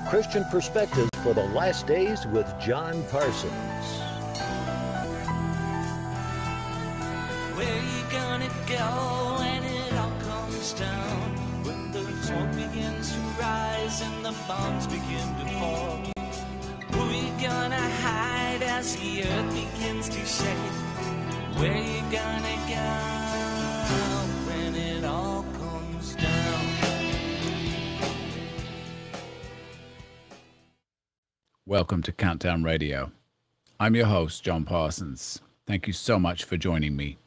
Christian perspectives for the last days with John Parsons. Where you gonna go when it all comes down? When the smoke begins to rise and the bombs begin to fall? Who you gonna hide as the earth begins to shake? Where you gonna go when it all comes down? Welcome to Countown Radio. I'm your host, John Parsons. Thank you so much for joining me.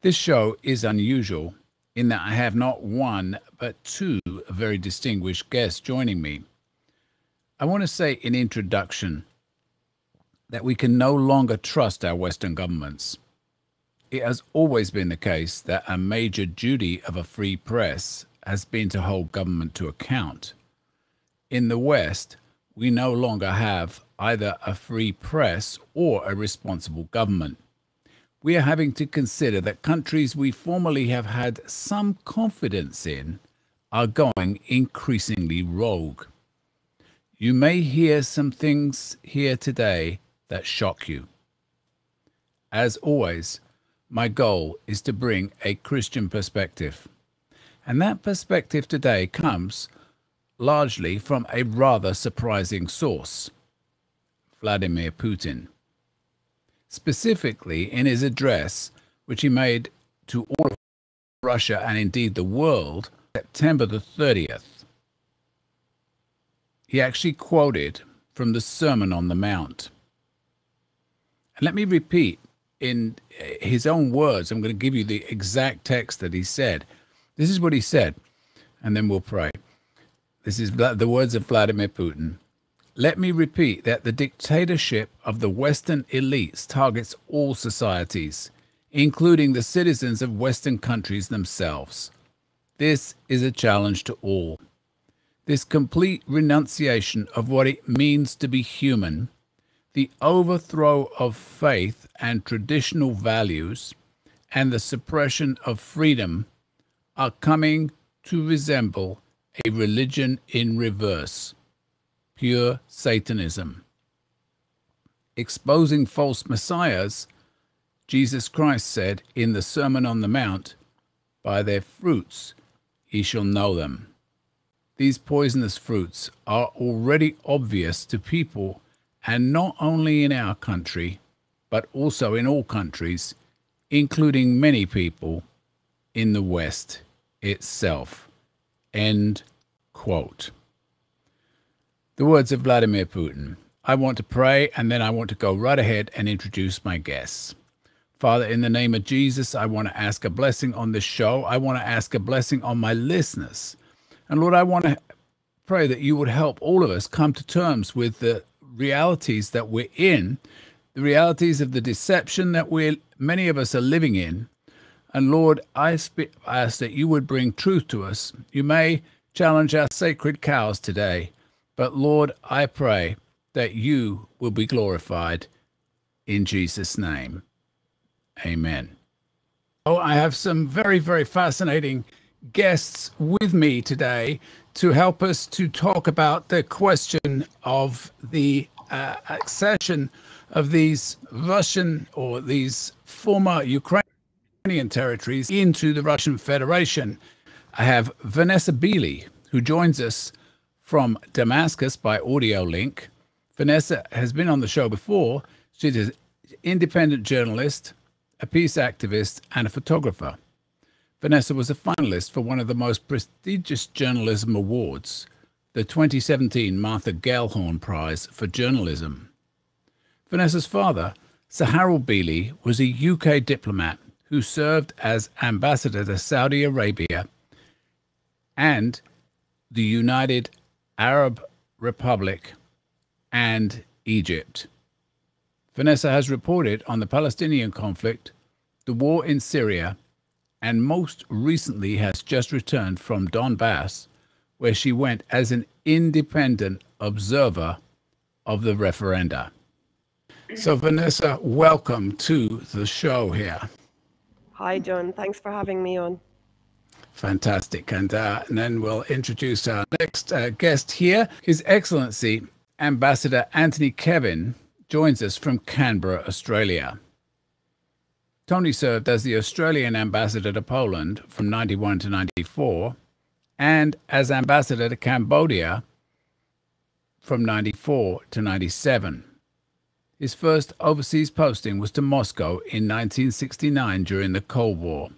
This show is unusual in that I have not one, but two very distinguished guests joining me. I want to say in introduction that we can no longer trust our Western governments. It has always been the case that a major duty of a free press has been to hold government to account. In the West, we no longer have either a free press or a responsible government. We are having to consider that countries we formerly have had some confidence in are going increasingly rogue. You may hear some things here today that shock you. As always, my goal is to bring a Christian perspective. And that perspective today comes largely from a rather surprising source, Vladimir Putin. Specifically in his address, which he made to all of Russia and indeed the world, September the 30th. He actually quoted from the Sermon on the Mount. And let me repeat in his own words, I'm going to give you the exact text that he said. This is what he said, and then we'll pray. This is the words of Vladimir Putin. Let me repeat that the dictatorship of the Western elites targets all societies, including the citizens of Western countries themselves. This is a challenge to all. This complete renunciation of what it means to be human, the overthrow of faith and traditional values, and the suppression of freedom are coming to resemble a religion in reverse, pure Satanism. Exposing false messiahs, Jesus Christ said in the Sermon on the Mount, "By their fruits ye shall know them." These poisonous fruits are already obvious to people, and not only in our country, but also in all countries, including many people in the West itself. End quote. The words of Vladimir Putin. I want to pray, and then I want to go right ahead and introduce my guests. Father, in the name of Jesus, I want to ask a blessing on this show. I want to ask a blessing on my listeners. And Lord, I want to pray that you would help all of us come to terms with the realities that we're in, the realities of the deception that many of us are living in. And Lord, I ask that you would bring truth to us. You may challenge our sacred cows today, but Lord, I pray that you will be glorified in Jesus' name. Amen. Oh, I have some very, very fascinating guests with me today to help us to talk about the question of the accession of these Russian or these former Ukrainian territories into the Russian Federation. I have Vanessa Beeley, who joins us from Damascus by audio link. Vanessa has been on the show before. She's an independent journalist, a peace activist, and a photographer. Vanessa was a finalist for one of the most prestigious journalism awards, the 2017 Martha Gellhorn Prize for Journalism. Vanessa's father, Sir Harold Beeley, was a UK diplomat who served as ambassador to Saudi Arabia and the United Arab Republic and Egypt. Vanessa has reported on the Palestinian conflict, the war in Syria, and most recently has just returned from Donbass, where she went as an independent observer of the referenda. So Vanessa, welcome to the show here. Hi, John. Thanks for having me on. Fantastic. And then we'll introduce our next guest here. His Excellency, Ambassador Anthony Kevin, joins us from Canberra, Australia. Tony served as the Australian ambassador to Poland from 91 to 94 and as ambassador to Cambodia from 94 to 97. His first overseas posting was to Moscow in 1969 during the Cold War.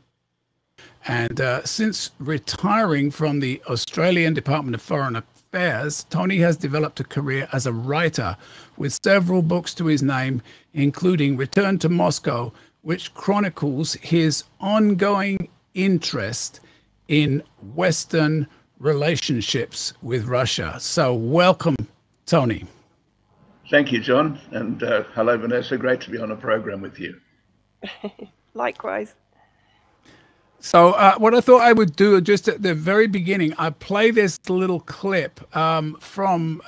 And since retiring from the Australian Department of Foreign Affairs, Tony has developed a career as a writer with several books to his name, including Return to Moscow, which chronicles his ongoing interest in Western relationships with Russia. So welcome, Tony. Thank you, John. And hello, Vanessa. Great to be on a program with you. Likewise. So what I thought I would do just at the very beginning, I play this little clip from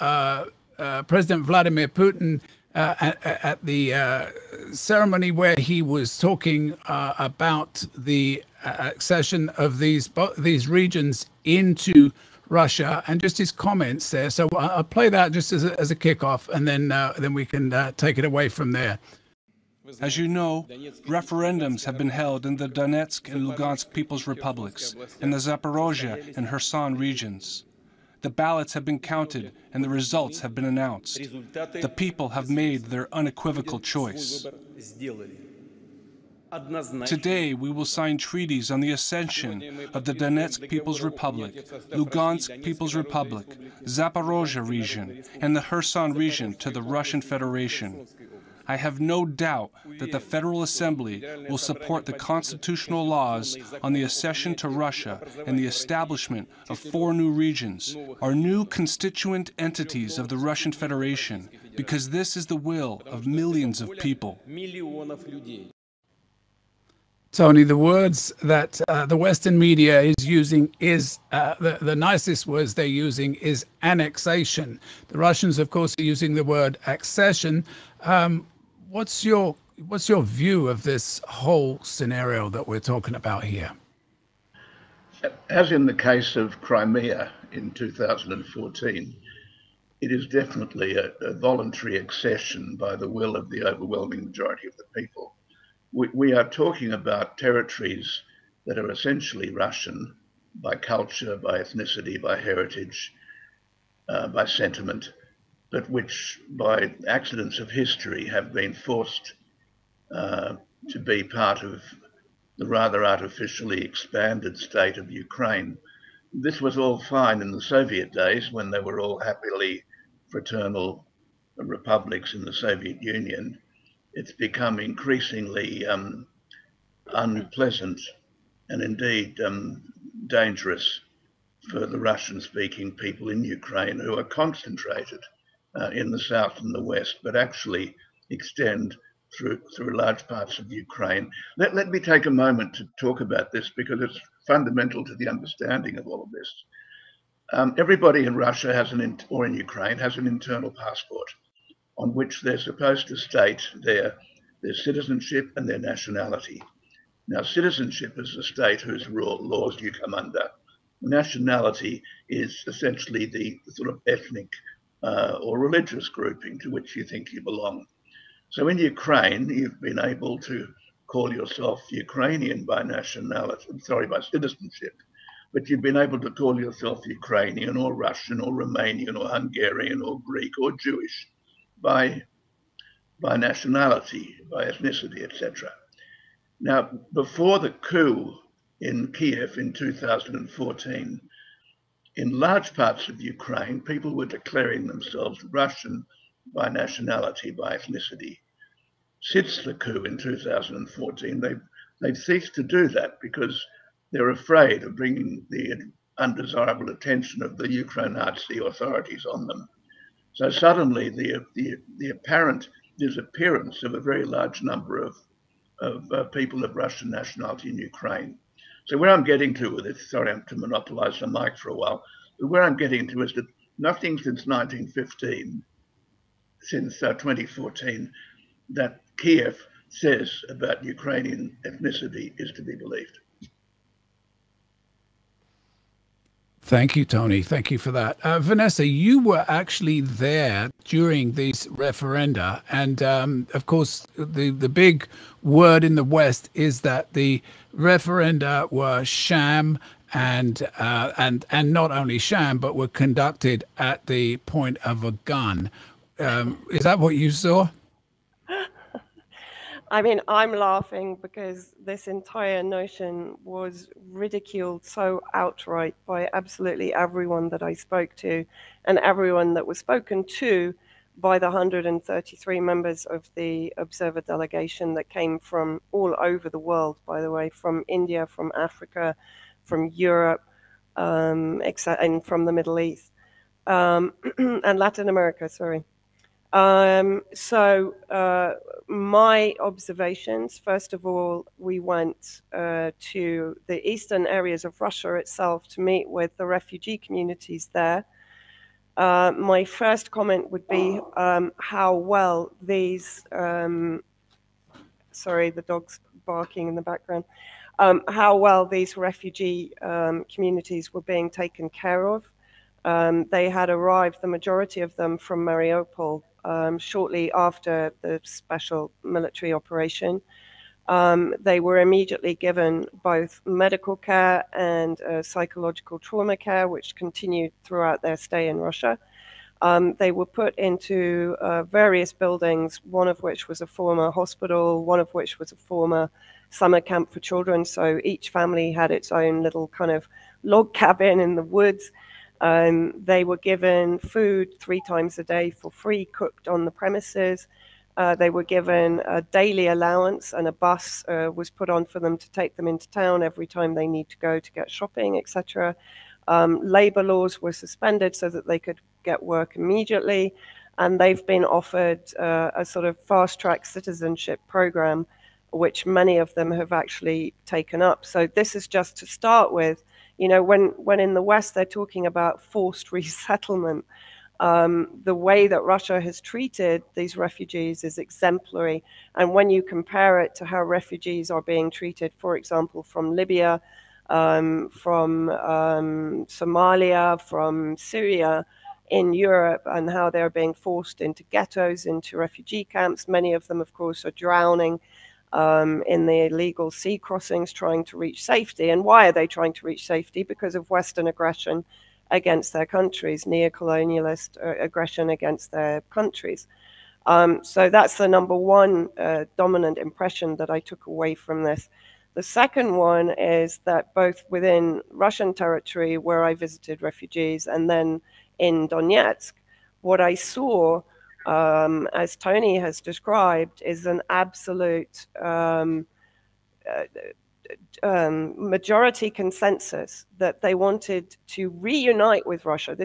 President Vladimir Putin at the ceremony where he was talking about the accession of these regions into Russia and just his comments there. So I'll play that just as a kickoff, and then we can take it away from there. As you know, referendums have been held in the Donetsk and Lugansk People's Republics, in the Zaporozhye and Kherson regions. The ballots have been counted and the results have been announced. The people have made their unequivocal choice. Today, we will sign treaties on the accession of the Donetsk People's Republic, Lugansk People's Republic, Zaporozhye region, and the Kherson region to the Russian Federation. I have no doubt that the Federal Assembly will support the constitutional laws on the accession to Russia and the establishment of 4 new regions, our new constituent entities of the Russian Federation, because this is the will of millions of people. Tony, the words that the Western media is using is, the nicest words they're using is annexation. The Russians, of course, are using the word accession. What's your view of this whole scenario that we're talking about here? As in the case of Crimea in 2014, it is definitely a voluntary accession by the will of the overwhelming majority of the people. We are talking about territories that are essentially Russian by culture, by ethnicity, by heritage, by sentiment, but which by accidents of history have been forced to be part of the rather artificially expanded state of Ukraine. This was all fine in the Soviet days when they were all happily fraternal republics in the Soviet Union. It's become increasingly unpleasant and indeed dangerous for the Russian-speaking people in Ukraine, who are concentrated in the south and the west, but actually extend through large parts of Ukraine. Let me take a moment to talk about this because it's fundamental to the understanding of all of this. Everybody in Russia or in Ukraine has an internal passport on which they're supposed to state their citizenship and their nationality. Now, citizenship is the state whose laws you come under. Nationality is essentially the sort of ethnic or religious grouping to which you think you belong. So in Ukraine, you've been able to call yourself Ukrainian by by citizenship, but you've been able to call yourself Ukrainian or Russian or Romanian or Hungarian or Greek or Jewish by nationality, by ethnicity, etc. Now, before the coup in Kiev in 2014, in large parts of Ukraine, people were declaring themselves Russian by nationality, by ethnicity. Since the coup in 2014, they've ceased to do that because they're afraid of bringing the undesirable attention of the Ukraine-Nazi authorities on them. So suddenly the apparent disappearance of a very large number of people of Russian nationality in Ukraine. So where I'm getting to with it, sorry to monopolize the mic for a while, but where I'm getting to is that nothing since 1915, since 2014, that Kiev says about Ukrainian ethnicity is to be believed. Thank you, Tony. Thank you for that. Vanessa, you were actually there during these referenda. And of course, the big word in the West is that the referenda were sham and not only sham, but were conducted at the point of a gun. Is that what you saw? I mean, I'm laughing because this entire notion was ridiculed so outright by absolutely everyone that I spoke to and everyone that was spoken to by the 133 members of the observer delegation that came from all over the world, by the way, from India, from Africa, from Europe, and from the Middle East, and Latin America, sorry. My observations, first of all, we went to the eastern areas of Russia itself to meet with the refugee communities there. My first comment would be how well these, sorry, the dog's barking in the background, how well these refugee communities were being taken care of. They had arrived, the majority of them, from Mariupol shortly after the special military operation. They were immediately given both medical care and psychological trauma care, which continued throughout their stay in Russia. They were put into various buildings, one of which was a former hospital, one of which was a former summer camp for children. So each family had its own little kind of log cabin in the woods. They were given food 3 times a day for free, cooked on the premises. They were given a daily allowance, and a bus was put on for them to take them into town every time they need to go to get shopping, etc. Labor laws were suspended so that they could get work immediately, and they've been offered a sort of fast-track citizenship program, which many of them have actually taken up. So this is just to start with. You know, when in the West they're talking about forced resettlement, the way that Russia has treated these refugees is exemplary. And when you compare it to how refugees are being treated, for example, from Libya, from Somalia, from Syria in Europe, and how they're being forced into ghettos, into refugee camps, many of them, of course, are drowning in the illegal sea crossings trying to reach safety. And why are they trying to reach safety? Because of Western aggression against their countries, neo-colonialist aggression against their countries. So that's the number one dominant impression that I took away from this. The second one is that both within Russian territory, where I visited refugees, and then in Donetsk, what I saw, as Tony has described, is an absolute majority consensus that they wanted to reunite with Russia.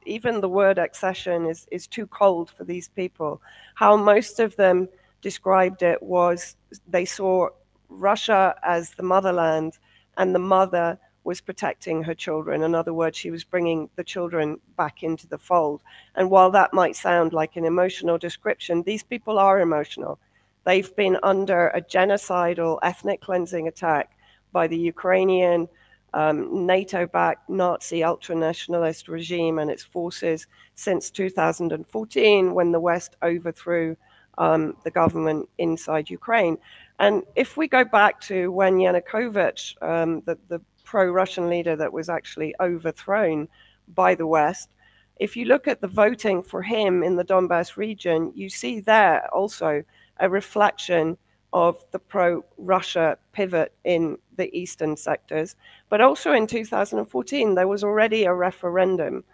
Even the word accession is too cold for these people. How most of them described it was they saw Russia as the motherland, and the mother was protecting her children. In other words, she was bringing the children back into the fold. And while that might sound like an emotional description, these people are emotional. They've been under a genocidal ethnic cleansing attack by the Ukrainian NATO-backed Nazi ultranationalist regime and its forces since 2014, when the West overthrew the government inside Ukraine. And if we go back to when Yanukovych, the pro-Russian leader that was actually overthrown by the West, if you look at the voting for him in the Donbass region, you see there also a reflection of the pro-Russia pivot in the eastern sectors. But also in 2014, there was already a referendum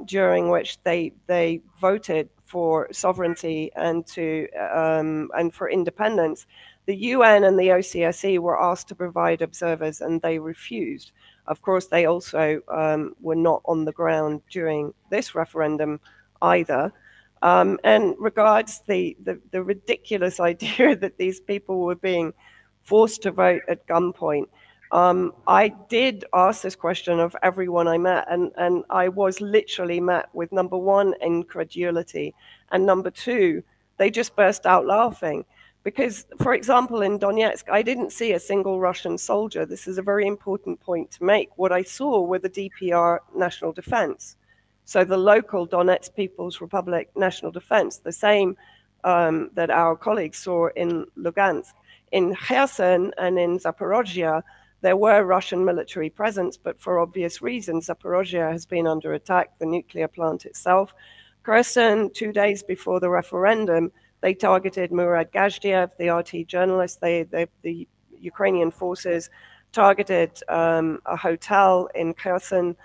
during which they voted for sovereignty and for independence. The UN and the OCSE were asked to provide observers, and they refused. Of course, they also were not on the ground during this referendum either. And regards the ridiculous idea that these people were being forced to vote at gunpoint, I did ask this question of everyone I met, and I was literally met with, number one, incredulity, and number two, they just burst out laughing. Because, for example, in Donetsk, I didn't see a single Russian soldier. This is a very important point to make. What I saw were the DPR National Defense. So the local Donetsk People's Republic National Defense, the same that our colleagues saw in Lugansk. In Kherson and in Zaporozhye, there were Russian military presence, but for obvious reasons, Zaporozhye has been under attack, the nuclear plant itself. Kherson, 2 days before the referendum, they targeted Murad Gajdiev, the RT journalist. The Ukrainian forces targeted a hotel in Kherson.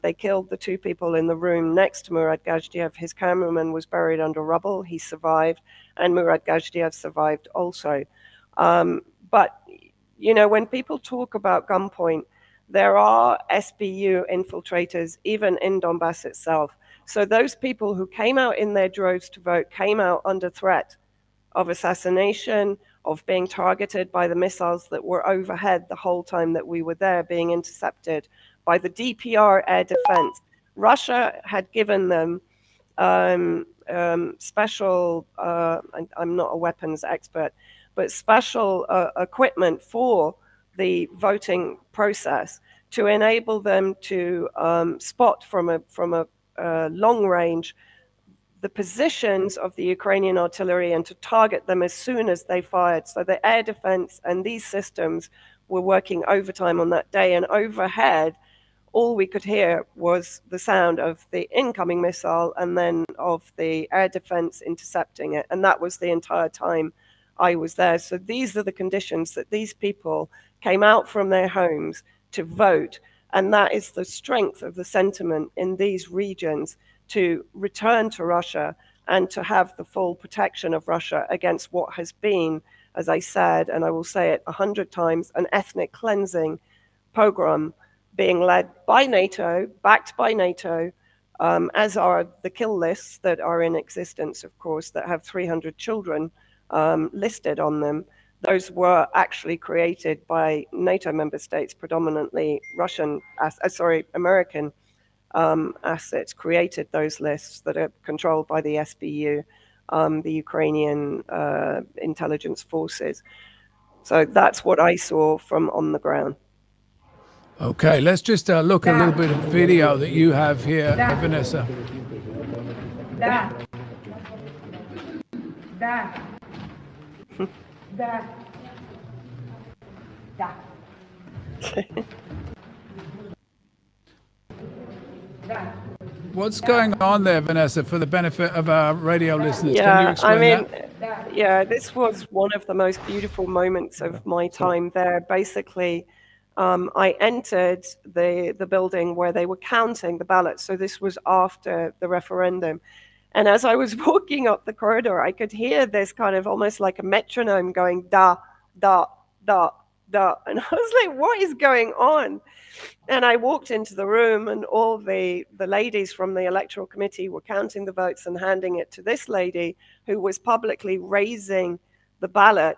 They killed the 2 people in the room next to Murad Gajdiev. His cameraman was buried under rubble. He survived, and Murad Gajdiev survived also. But, you know, when people talk about gunpoint, there are SBU infiltrators even in Donbass itself. So those people who came out in their droves to vote came out under threat of assassination, of being targeted by the missiles that were overhead the whole time that we were there, being intercepted by the DPR air defense. Russia had given them special, I'm not a weapons expert, but special equipment for the voting process to enable them to spot from a long range the positions of the Ukrainian artillery and to target them as soon as they fired. So the air defense and these systems were working overtime on that day, and overhead all we could hear was the sound of the incoming missile and then of the air defense intercepting it, and that was the entire time I was there. So these are the conditions that these people came out from their homes to vote, and that is the strength of the sentiment in these regions to return to Russia and to have the full protection of Russia against what has been, as I said, and I will say it 100 times, an ethnic cleansing pogrom being led by NATO, backed by NATO, as are the kill lists that are in existence, of course, that have 300 children listed on them. Those were actually created by NATO member states, predominantly American assets created those lists that are controlled by the SBU, the Ukrainian intelligence forces. So that's what I saw from on the ground. Okay, let's just look at a little bit of video that you have here, Vanessa. What's going on there, Vanessa, for the benefit of our radio listeners? Yeah, can you explain that? Yeah, this was one of the most beautiful moments of my time there. Basically, I entered the building where they were counting the ballots. So this was after the referendum. And as I was walking up the corridor, I could hear this kind of almost like a metronome going da, da, da, da. And I was like, what is going on? And I walked into the room, and all the ladies from the electoral committee were counting the votes and handing it to this lady who was publicly raising the ballot.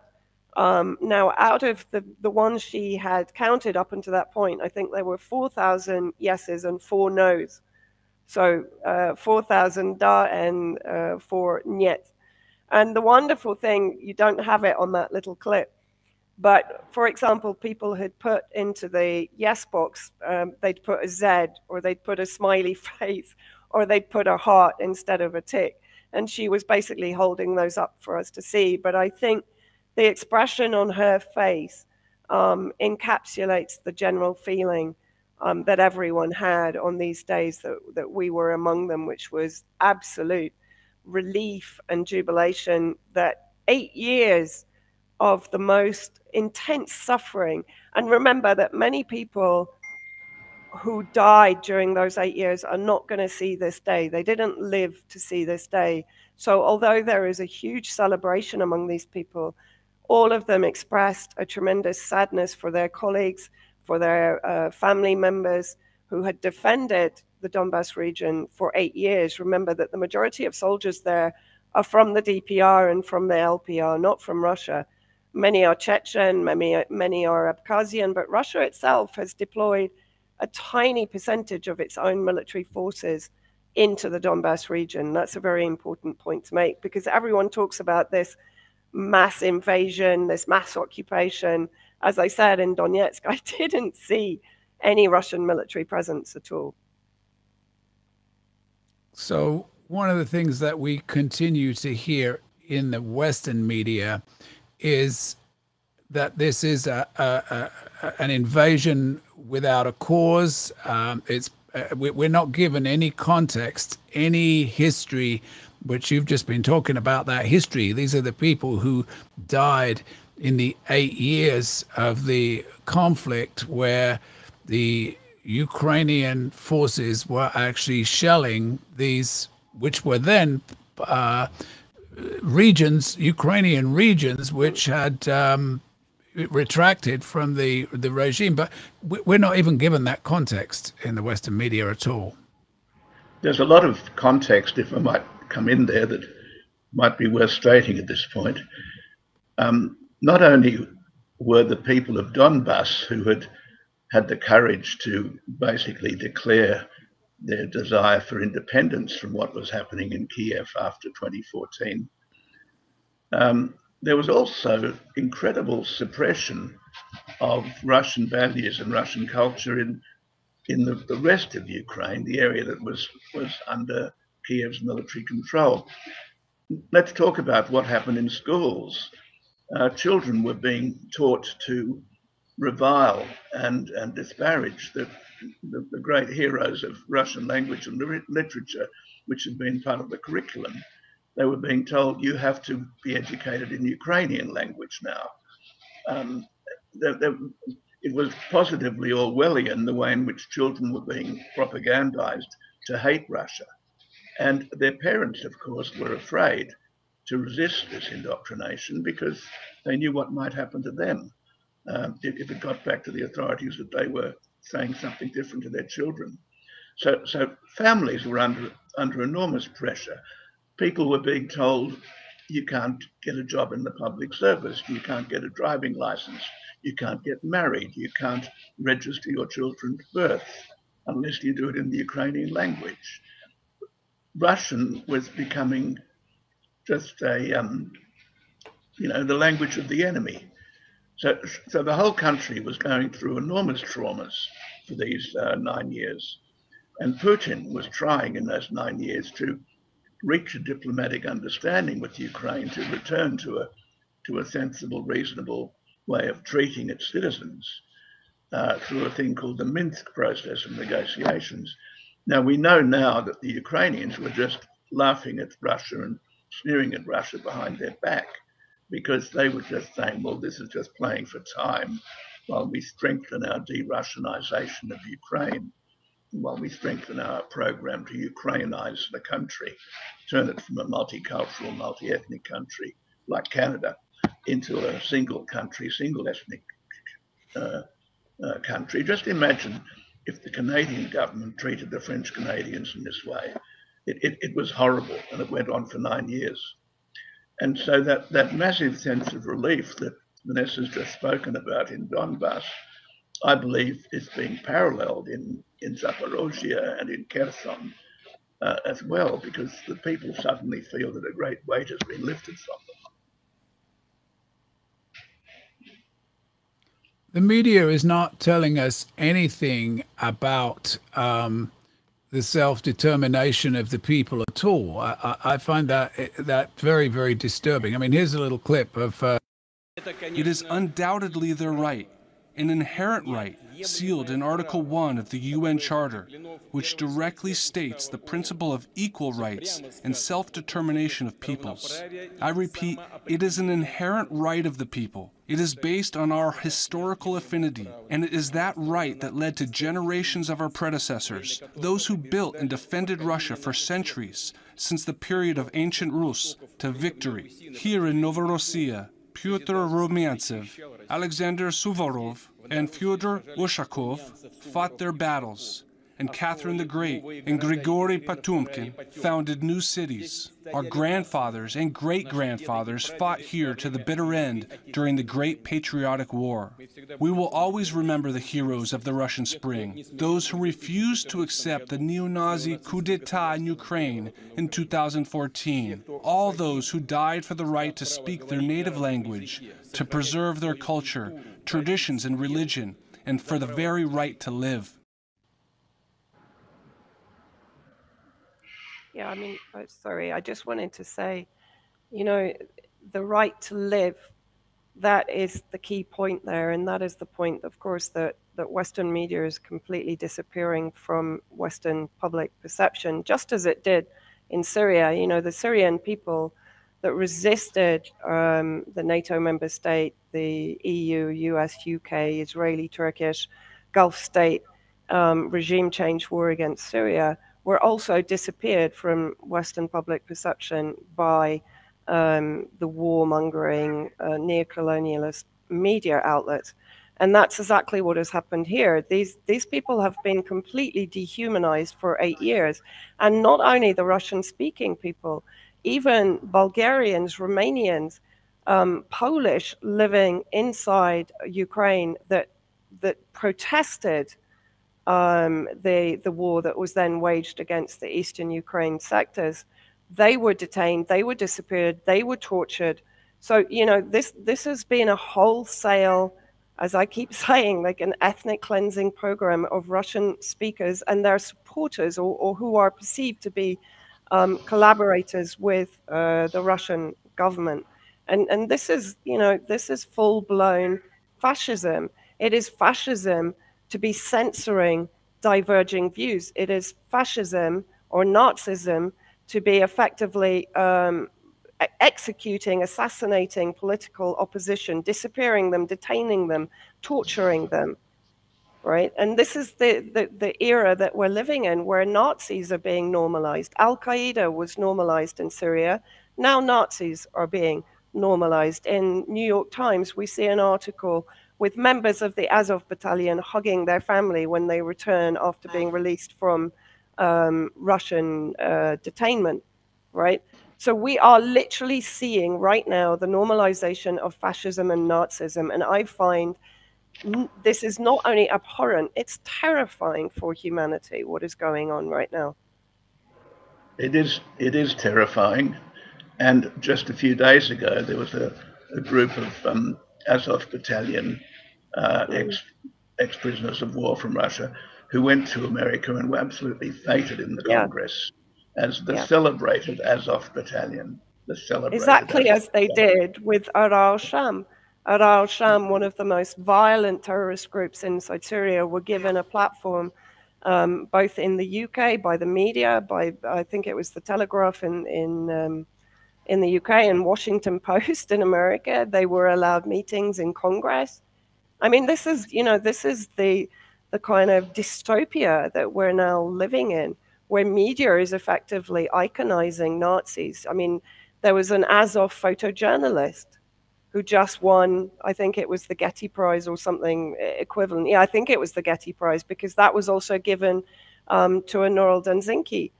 Now, out of the ones she had counted up until that point, I think there were 4,000 yeses and 4 noes. So 4,000 da and 4 niet. And the wonderful thing, you don't have it on that little clip, but for example, people had put into the yes box, they'd put a Z, or they'd put a smiley face, or they'd put a heart instead of a tick. And she was basically holding those up for us to see. But I think the expression on her face encapsulates the general feeling that everyone had on these days that we were among them, which was absolute relief and jubilation that 8 years of the most intense suffering. And remember that many people who died during those 8 years are not going to see this day. They didn't live to see this day. So although there is a huge celebration among these people, all of them expressed a tremendous sadness for their colleagues, for their family members who had defended the Donbass region for 8 years. Remember that the majority of soldiers there are from the DPR and from the LPR, not from Russia. Many are Chechen, many are Abkhazian, but Russia itself has deployed a tiny percentage of its own military forces into the Donbass region. That's a very important point to make, because everyone talks about this mass invasion, this mass occupation. As I said, in Donetsk, I didn't see any Russian military presence at all. So one of the things that we continue to hear in the Western media is that this is an invasion without a cause. We're not given any context, any history, which you've just been talking about that history. These are the people who died in the 8 years of the conflict where the Ukrainian forces were actually shelling these, which were then regions, Ukrainian regions, which had retracted from the regime. But we're not even given that context in the Western media at all. There's a lot of context, if I might come in there, that might be worth stating at this point. Not only were the people of Donbass who had the courage to basically declare their desire for independence from what was happening in Kiev after 2014, there was also incredible suppression of Russian values and Russian culture in the rest of Ukraine, the area that was under Kiev's military control. Let's talk about what happened in schools. Children were being taught to revile and disparage the great heroes of Russian language and literature, which had been part of the curriculum. They were being told, you have to be educated in Ukrainian language now. It was positively Orwellian, the way in which children were being propagandized to hate Russia. And their parents, of course, were afraid to resist this indoctrination because they knew what might happen to them if it got back to the authorities that they were saying something different to their children. So families were under enormous pressure. People were being told, you can't get a job in the public service, you can't get a driving license, you can't get married, you can't register your children's birth unless you do it in the Ukrainian language. Russian was becoming just the language of the enemy. So the whole country was going through enormous traumas for these 9 years. And Putin was trying in those 9 years to reach a diplomatic understanding with Ukraine to return to a sensible, reasonable way of treating its citizens through a thing called the Minsk process of negotiations. Now, we know now that the Ukrainians were just laughing at Russia and sneering at Russia behind their back because they were just saying, well, this is just playing for time while we strengthen our de-Russianization of Ukraine, while we strengthen our program to Ukrainize the country, turn it from a multicultural, multi-ethnic country like Canada into a single country, single ethnic country. Just imagine if the Canadian government treated the French Canadians in this way. It was horrible, and it went on for 9 years. And so that massive sense of relief that Vanessa's just spoken about in Donbass, I believe is being paralleled in Zaporozhye and in Kherson as well, because the people suddenly feel that a great weight has been lifted from them. The media is not telling us anything about the self-determination of the people at all. I find that very, very disturbing. I mean, here's a little clip of... It is undoubtedly their right, an inherent right, sealed in Article 1 of the UN Charter, which directly states the principle of equal rights and self-determination of peoples. I repeat, it is an inherent right of the people. It is based on our historical affinity, and it is that right that led to generations of our predecessors, those who built and defended Russia for centuries, since the period of ancient Rus, to victory. Here in Novorossiya, Pyotr Rumyantsev, Alexander Suvorov, and Fyodor Ushakov fought their battles. and Catherine the Great and Grigory Potumkin founded new cities. Our grandfathers and great-grandfathers fought here to the bitter end during the Great Patriotic War. We will always remember the heroes of the Russian Spring, those who refused to accept the neo-Nazi coup d'etat in Ukraine in 2014, all those who died for the right to speak their native language, to preserve their culture, traditions, and religion, and for the very right to live. Yeah, I mean, sorry, I just wanted to say, you know, the right to live, that is the key point there. And that is the point, of course, that Western media is completely disappearing from Western public perception, just as it did in Syria. You know, the Syrian people that resisted the NATO member state, the EU, US, UK, Israeli, Turkish, Gulf state regime change war against Syria were also disappeared from Western public perception by the warmongering neo-colonialist media outlets. And that's exactly what has happened here. These people have been completely dehumanized for 8 years. And not only the Russian-speaking people, even Bulgarians, Romanians, Polish living inside Ukraine that protested the war that was then waged against the eastern Ukraine sectors. They were detained, they were disappeared, they were tortured. So, you know, this has been a wholesale, as I keep saying, like an ethnic cleansing program of Russian speakers and their supporters, or who are perceived to be collaborators with the Russian government. And this is, you know, this is full-blown fascism. It is fascism to be censoring diverging views. It is fascism or Nazism to be effectively executing, assassinating political opposition, disappearing them, detaining them, torturing them, right? And this is the era that we're living in, where Nazis are being normalized. Al-Qaeda was normalized in Syria. Now Nazis are being normalized. In New York Times, we see an article with members of the Azov battalion hugging their family when they return after being released from Russian detainment, right? So we are literally seeing right now the normalization of fascism and Nazism. And I find this is not only abhorrent, it's terrifying for humanity, what is going on right now. It is terrifying. And just a few days ago, there was a group of Azov battalion ex-prisoners of war from Russia who went to America and were absolutely feted in the Congress as the celebrated Azov battalion. The celebrated exactly Azov as they did with Aral Sham. Aral Sham, one of the most violent terrorist groups inside Syria, were given a platform both in the UK by the media, by I think it was the Telegraph in the UK and Washington Post in America. They were allowed meetings in Congress. I mean, this is, you know, this is the kind of dystopia that we're now living in, where media is effectively iconizing Nazis. I mean, there was an Azov photojournalist who just won, I think it was the Getty Prize or something equivalent. Yeah, I think it was the Getty Prize, because that was also given to a Noral Danzinki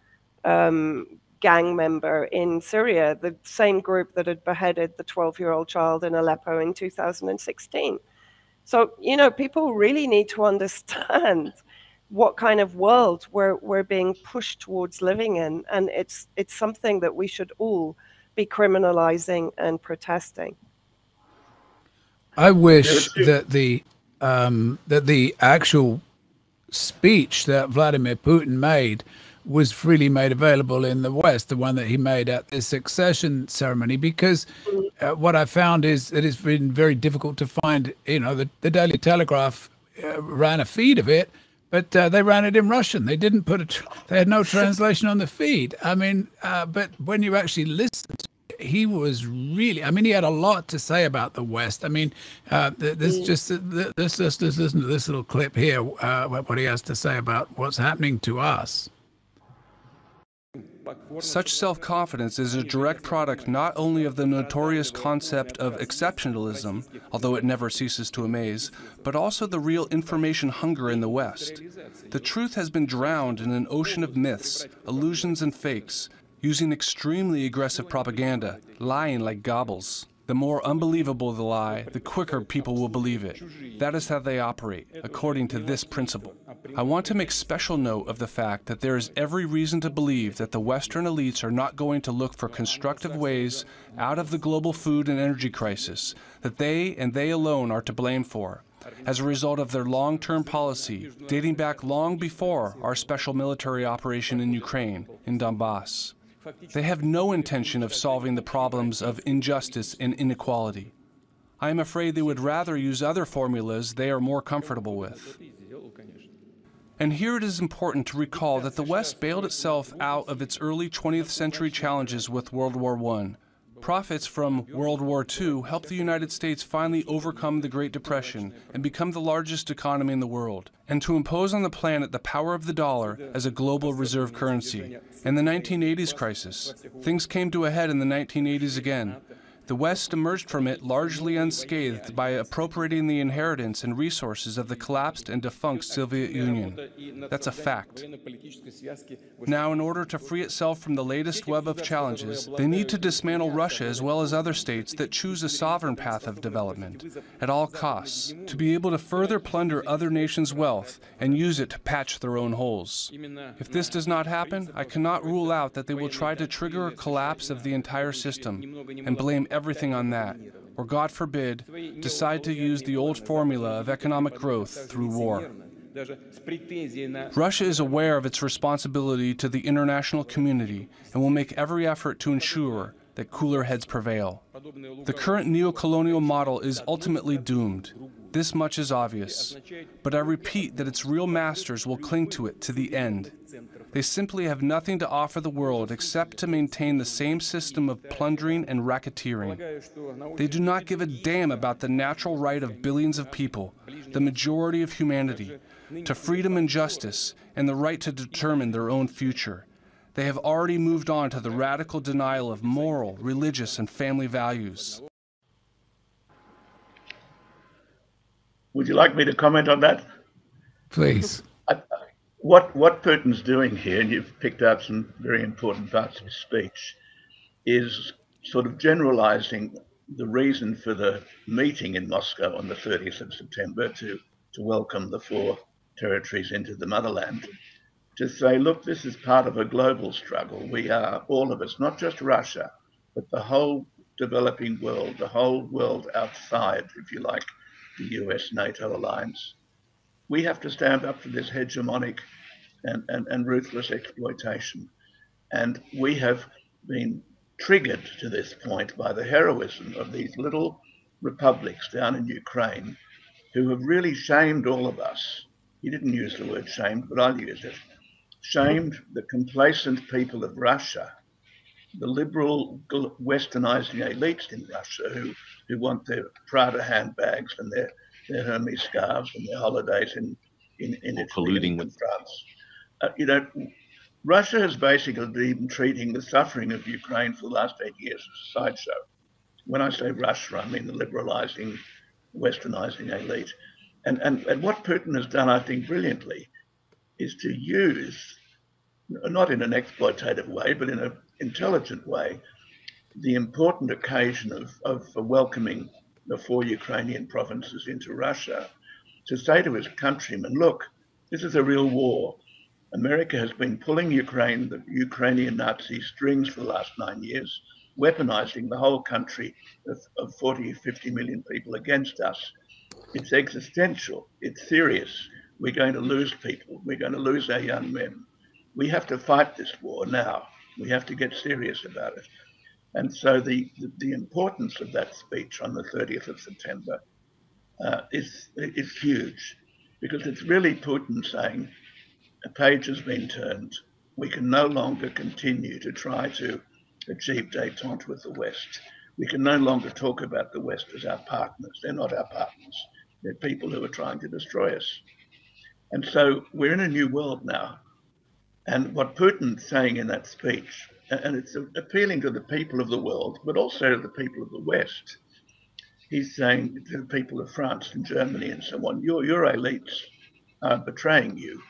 gang member in Syria, the same group that had beheaded the 12-year-old child in Aleppo in 2016. So, you know, people really need to understand what kind of world we're being pushed towards living in. And it's something that we should all be criminalizing and protesting. I wish that the actual speech that Vladimir Putin made was freely made available in the West, the one that he made at this Accession ceremony, because what I found is that it's been very difficult to find. You know, the Daily Telegraph ran a feed of it, but they ran it in Russian. They didn't put they had no translation on the feed. I mean, but when you actually listen to it, he was really, I mean, he had a lot to say about the West. I mean, let's listen to this little clip here, what he has to say about what's happening to us. Such self-confidence is a direct product not only of the notorious concept of exceptionalism, although it never ceases to amaze, but also the real information hunger in the West. The truth has been drowned in an ocean of myths, illusions, and fakes, using extremely aggressive propaganda, lying like gobbles. The more unbelievable the lie, the quicker people will believe it. That is how they operate, according to this principle. I want to make special note of the fact that there is every reason to believe that the Western elites are not going to look for constructive ways out of the global food and energy crisis that they and they alone are to blame for, as a result of their long-term policy dating back long before our special military operation in Ukraine, in Donbass. They have no intention of solving the problems of injustice and inequality. I am afraid they would rather use other formulas they are more comfortable with. And here it is important to recall that the West bailed itself out of its early 20th century challenges with World War I. Profits from World War II helped the United States finally overcome the Great Depression and become the largest economy in the world, and to impose on the planet the power of the dollar as a global reserve currency. In the 1980s crisis, things came to a head in the 1980s again. The West emerged from it largely unscathed by appropriating the inheritance and resources of the collapsed and defunct Soviet Union. That's a fact. Now, in order to free itself from the latest web of challenges, they need to dismantle Russia as well as other states that choose a sovereign path of development at all costs, to be able to further plunder other nations' wealth and use it to patch their own holes. If this does not happen, I cannot rule out that they will try to trigger a collapse of the entire system and blame everything on that, or God forbid, decide to use the old formula of economic growth through war. Russia is aware of its responsibility to the international community and will make every effort to ensure that cooler heads prevail. The current neo-colonial model is ultimately doomed. This much is obvious. But I repeat that its real masters will cling to it to the end. They simply have nothing to offer the world except to maintain the same system of plundering and racketeering. They do not give a damn about the natural right of billions of people, the majority of humanity, to freedom and justice, and the right to determine their own future. They have already moved on to the radical denial of moral, religious, and family values. Would you like me to comment on that? Please. What Putin's doing here, and you've picked out some very important parts of his speech, is sort of generalizing the reason for the meeting in Moscow on the 30th of September to welcome the 4 territories into the motherland, to say, look, this is part of a global struggle. We are, all of us, not just Russia, but the whole developing world, the whole world outside, if you like, the US-NATO alliance. We have to stand up to this hegemonic and ruthless exploitation. And we have been triggered to this point by the heroism of these little republics down in Ukraine who have really shamed all of us. He didn't use the word shamed, but I'll use it. Shamed the complacent people of Russia, the liberal westernizing elites in Russia who want their Prada handbags and their Hermes scarves and their holidays in Italy and France. Russia has basically been treating the suffering of Ukraine for the last 8 years as a sideshow. When I say Russia, I mean the liberalizing, westernizing elite. And what Putin has done, I think, brilliantly, is to use, not in an exploitative way, but in an intelligent way, the important occasion of welcoming the 4 Ukrainian provinces into Russia to say to his countrymen, look, this is a real war. America has been pulling the Ukrainian Nazi strings for the last 9 years, weaponizing the whole country of 40 or 50 million people against us. It's existential. It's serious. We're going to lose people. We're going to lose our young men. We have to fight this war now. We have to get serious about it. And so the importance of that speech on the 30th of September is huge, because it's really Putin saying, a page has been turned. We can no longer continue to try to achieve détente with the West. We can no longer talk about the West as our partners. They're not our partners. They're people who are trying to destroy us. And so we're in a new world now. And what Putin's saying in that speech, and it's appealing to the people of the world, but also to the people of the West, he's saying to the people of France and Germany and so on, your elites are betraying you.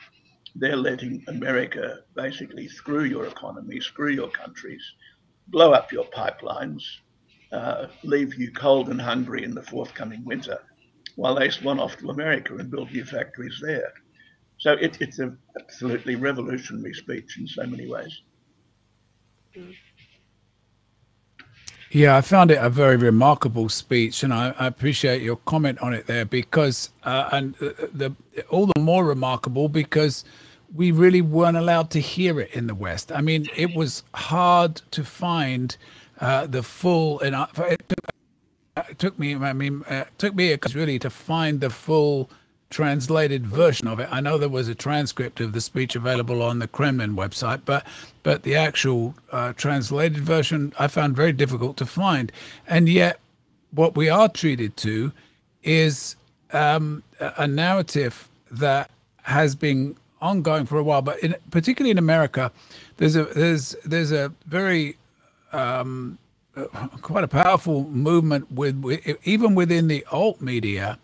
They're letting America basically screw your economy, screw your countries, blow up your pipelines, leave you cold and hungry in the forthcoming winter, while they swan off to America and build new factories there. So it's an absolutely revolutionary speech in so many ways. Yeah, I found it a very remarkable speech, and I appreciate your comment on it there, because all the more remarkable because we really weren't allowed to hear it in the West. I mean, it was hard to find the full, and it took me really to find the full translated version of it. I know there was a transcript of the speech available on the Kremlin website, but the actual translated version I found very difficult to find. And yet what we are treated to is a narrative that has been ongoing for a while, but particularly in America, there's a very quite a powerful movement with even within the alt media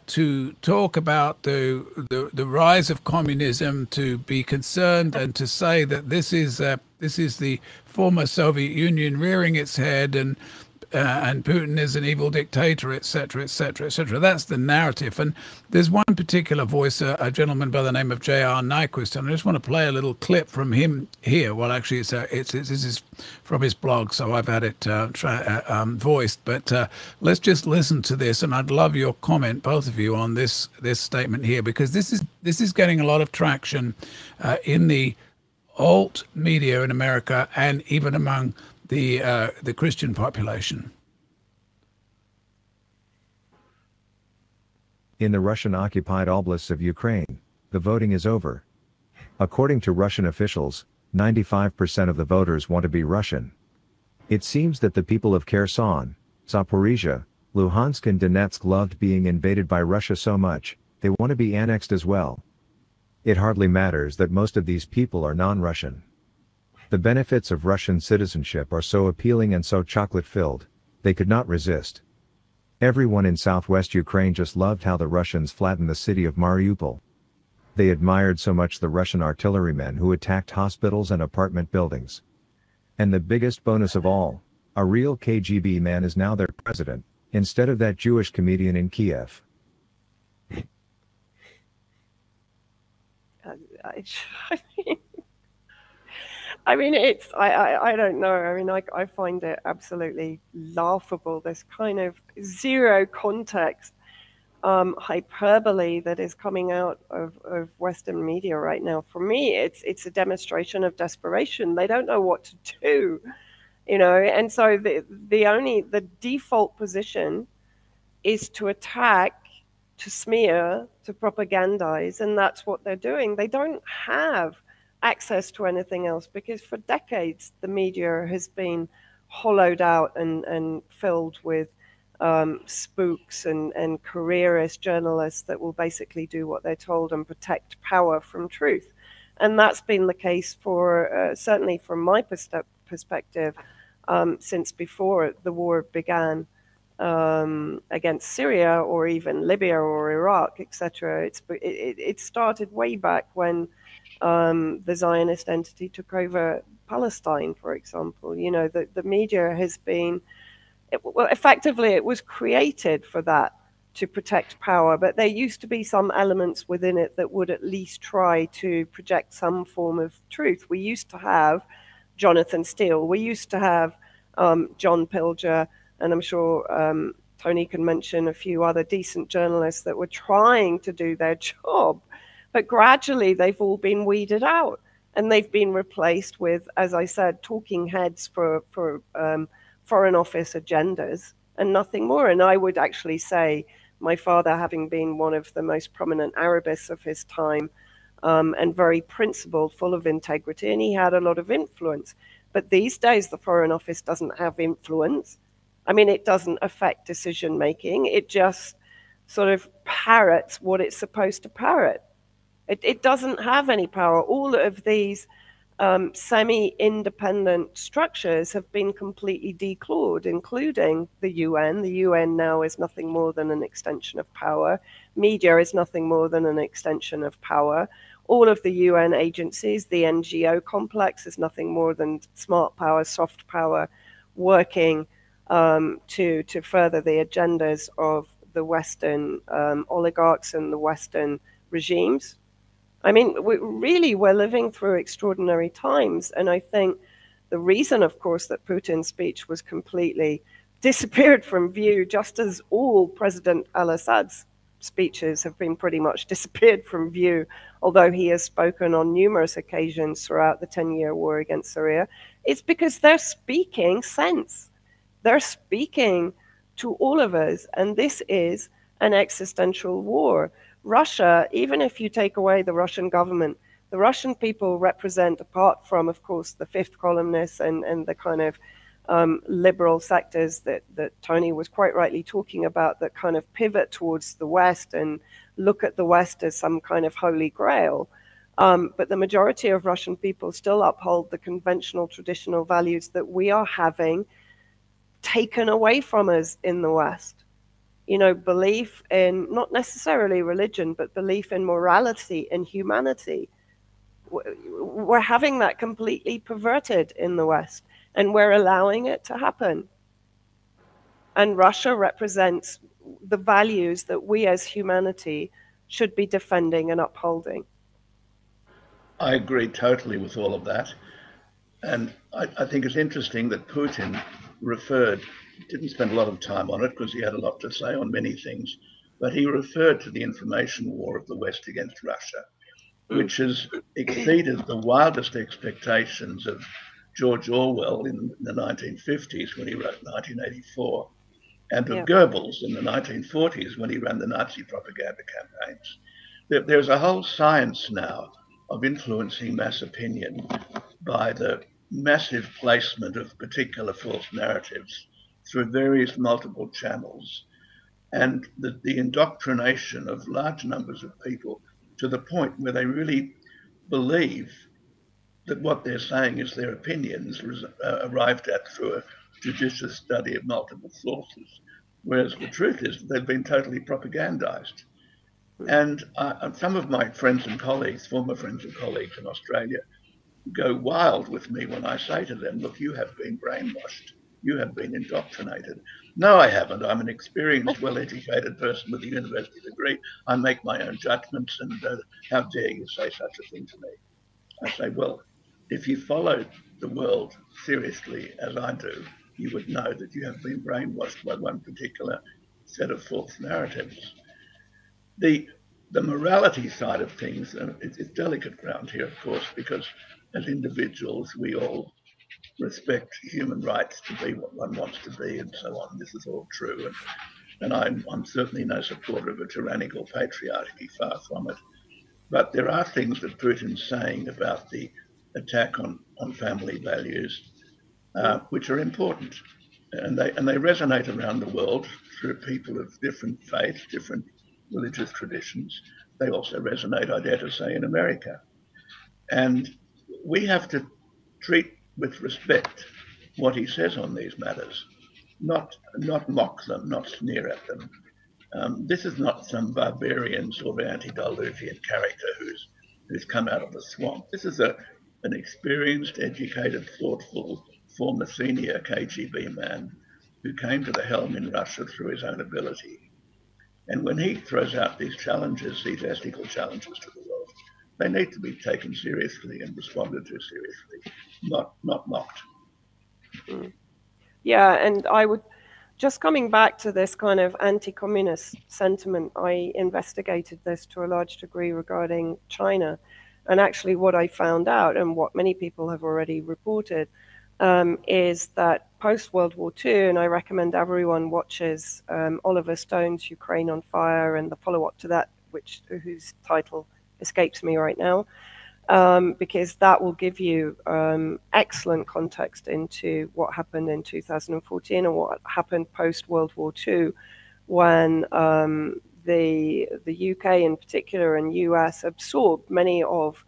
to talk about the rise of communism, to be concerned and to say that this is the former Soviet Union rearing its head, and Putin is an evil dictator, etc., etc., etc. That's the narrative. And there's one particular voice, a gentleman by the name of J.R. Nyquist, and I just want to play a little clip from him here. Well, actually, this is from his blog, so I've had it voiced. But let's just listen to this, and I'd love your comment, both of you, on this statement here, because this is getting a lot of traction in the alt media in America, and even among the Christian population. In the Russian-occupied oblasts of Ukraine, the voting is over. According to Russian officials, 95% of the voters want to be Russian. It seems that the people of Kherson, Zaporizhia, Luhansk and Donetsk loved being invaded by Russia so much, they want to be annexed as well. It hardly matters that most of these people are non-Russian. The benefits of Russian citizenship are so appealing and so chocolate-filled, they could not resist. Everyone in southwest Ukraine just loved how the Russians flattened the city of Mariupol. They admired so much the Russian artillerymen who attacked hospitals and apartment buildings. And the biggest bonus of all, a real KGB man is now their president, instead of that Jewish comedian in Kiev. I mean, I don't know. I mean, I find it absolutely laughable, this kind of zero context hyperbole that is coming out of Western media right now. For me, it's a demonstration of desperation. They don't know what to do, you know, and so the default position is to attack, to smear, to propagandize, and that's what they're doing. They don't have access to anything else, because for decades the media has been hollowed out and filled with spooks and careerist journalists that will basically do what they're told and protect power from truth. And that's been the case for certainly from my perspective since before the war began against Syria, or even Libya or Iraq, etc. It started way back when the Zionist entity took over Palestine, for example. You know, the media has been, well, effectively it was created for that, to protect power, but there used to be some elements within it that would at least try to project some form of truth. We used to have Jonathan Steele, we used to have John Pilger, and I'm sure Tony can mention a few other decent journalists that were trying to do their job. But gradually they've all been weeded out, and they've been replaced with, as I said, talking heads for Foreign Office agendas and nothing more. And I would actually say, my father having been one of the most prominent Arabists of his time, and very principled, full of integrity, and he had a lot of influence. But these days the Foreign Office doesn't have influence. I mean, it doesn't affect decision making. It just sort of parrots what it's supposed to parrot. It doesn't have any power. All of these semi-independent structures have been completely declawed, including the UN. The UN now is nothing more than an extension of power. Media is nothing more than an extension of power. All of the UN agencies, the NGO complex is nothing more than smart power, soft power, working to further the agendas of the Western oligarchs and the Western regimes. I mean, we're living through extraordinary times. And I think the reason, of course, that Putin's speech was completely disappeared from view, just as all President al-Assad's speeches have been pretty much disappeared from view, although he has spoken on numerous occasions throughout the 10-year war against Syria, it's because they're speaking sense. They're speaking to all of us. And this is an existential war. Russia, even if you take away the Russian government, the Russian people represent, apart from, of course, the fifth columnists and the kind of liberal sectors that Tony was quite rightly talking about, that kind of pivot towards the West and look at the West as some kind of holy grail. But the majority of Russian people still uphold the conventional, traditional values that we are having taken away from us in the West. You know, belief in not necessarily religion, but belief in morality and humanity. We're having that completely perverted in the West, and we're allowing it to happen. And Russia represents the values that we as humanity should be defending and upholding. I agree totally with all of that. And I think it's interesting that Putin didn't spend a lot of time on it because he had a lot to say on many things, but he referred to the information war of the West against Russia, which has exceeded the wildest expectations of George Orwell in the 1950s when he wrote 1984, and of Goebbels in the 1940s when he ran the Nazi propaganda campaigns. There's a whole science now of influencing mass opinion by the massive placement of particular false narratives through various multiple channels, and the indoctrination of large numbers of people to the point where they really believe that what they're saying is their opinions arrived at through a judicious study of multiple sources, whereas the truth is that they've been totally propagandized. And some of my friends and colleagues, former friends and colleagues in Australia, go wild with me when I say to them, look, you have been brainwashed. You have been indoctrinated. No, I haven't. I'm an experienced, well-educated person with a university degree. I make my own judgments, and how dare you say such a thing to me? I say, well, if you followed the world seriously, as I do, you would know that you have been brainwashed by one particular set of false narratives. The morality side of things, it's delicate ground here, of course, because as individuals, we all respect human rights to be what one wants to be and so on. This is all true. And I'm certainly no supporter of a tyrannical patriarchy, far from it. But there are things that Putin's saying about the attack on family values, which are important. And they resonate around the world through people of different faiths, different religious traditions. They also resonate, I dare to say, in America. And we have to treat with respect what he says on these matters, not mock them, not sneer at them. This is not some barbarian sort of antediluvian character who's come out of the swamp. This is an experienced, educated, thoughtful, former senior KGB man who came to the helm in Russia through his own ability. And when he throws out these challenges, these ethical challenges to the world, they need to be taken seriously and responded to seriously, not mocked. Yeah, and I would, just coming back to this kind of anti-communist sentiment, I investigated this to a large degree regarding China. And actually what I found out, and what many people have already reported, is that post-World War II, and I recommend everyone watches Oliver Stone's Ukraine on Fire and the follow-up to that, whose title escapes me right now, because that will give you excellent context into what happened in 2014 and what happened post-World War II when the UK in particular and US absorbed many of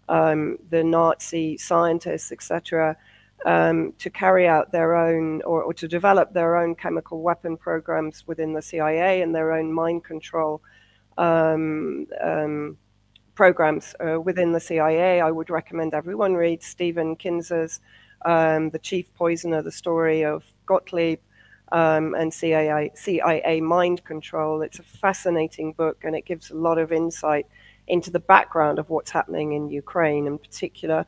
the Nazi scientists, etc., to carry out their own or to develop their own chemical weapon programs within the CIA and their own mind control programs within the CIA. I would recommend everyone read Stephen Kinzer's The Chief Poisoner, the story of Gottlieb and CIA mind control. It's a fascinating book, and it gives a lot of insight into the background of what's happening in Ukraine in particular.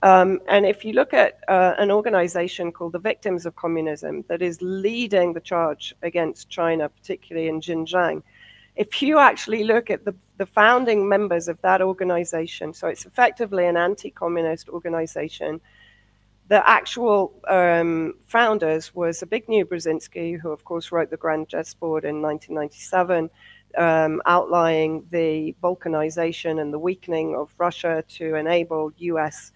And if you look at an organization called the Victims of Communism that is leading the charge against China, particularly in Xinjiang, if you actually look at the founding members of that organization, so it's effectively an anti-communist organization. The actual founders was Zbigniew Brzezinski, who of course wrote the Grand Chessboard in 1997, outlining the balkanization and the weakening of Russia to enable US